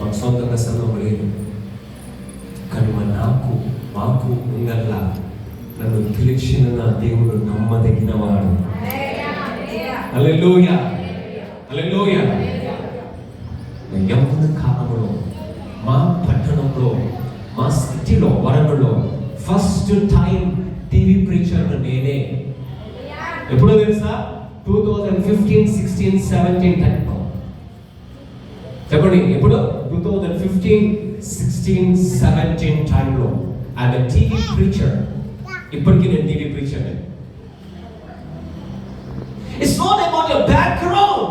మాకు సొంతంగా సంఘం లేదు, కానీ మాకు ఉందల్లా నన్ను పిలిచిన నా దేవుడు నమ్మదగిన వాడు. హల్లెలూయా, హల్లెలూయా. యవ్వన కాలంలో మా పట్టణంలో, మా సిటీలో, వరంగల్లో ఫస్ట్ టైం టీవీ ప్రీచర్ నేనే. ఎప్పుడో తెలుసా? 2015, 16, 17 టైంలో. చెప్పండి, ఎప్పుడు? 2015, 16, 17 టైంలో ఐఎమ్ ఎ టీవీ ప్రీచర్. ఇప్పటికీ నేను TV preacher. It's not about your background,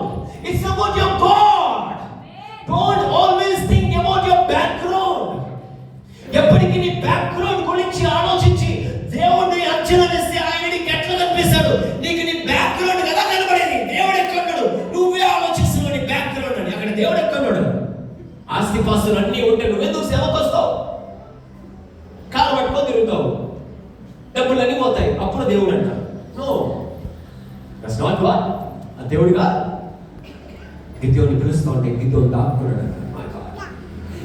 it's about your God. Don't always think about your background. ఎప్పటికీ నీ బ్యాక్గ్రౌండ్ గురించి ఆలోచించి దేవుడిని అంచనా వేస్తే ఆయన నీకు ఎట్లా కనిపిస్తాడు? నీకు నీ బ్యాక్గ్రౌండ్ కదా కనబడేది. దేవుడు ఎక్కడున్నాడు? నువ్వే ఆలోచిస్తున్నావు నీ బ్యాక్గ్రౌండ్ అని. అక్కడ దేవుడు ఎక్కడున్నాడు? ఆస్తిపాస్తులు అన్నీ ఉంటే నువ్వెందుకు సేవకు వస్తావు? కాలు పట్టుకొని తిరుగుతావు, డబ్బులన్నీ పోతాయి, అప్పుడు దేవుడు అంటారు. No, that's not what. ఆ దేవుడిగా గిద్యోని పిలుస్తూ ఉంటే గిద్యోని దాక్కున్నాడు.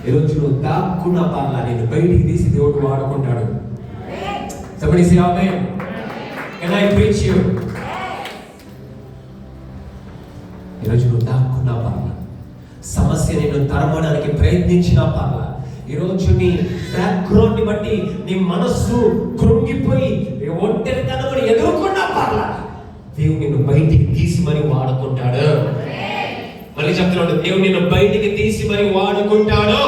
ఈరోజు నువ్వు దాక్కున్న పర్లా, నేను బయటికి తీసి దేవుడు వాడుకుంటాడు. Somebody say amen. Can I preach you? ఈరోజు నువ్వు దాక్కున్న పర్లా, సమస్య నేను తరమడానికి ప్రయత్నించిన పర్లా, ఈరోజు నీ బ్యాక్గ్రౌండ్ ని బట్టి నీ మనస్సు కృంగిపోయి ఒంటరితనమని ఎదుర్కొన్న పర్లా, దేవుడు నిన్ను బయటికి తీసి మరి వాడుకుంటాడు. మళ్ళీ చెప్తున్నాడు, దేవుడు నిన్ను బయటికి తీసి మరి వాడుకుంటాడు.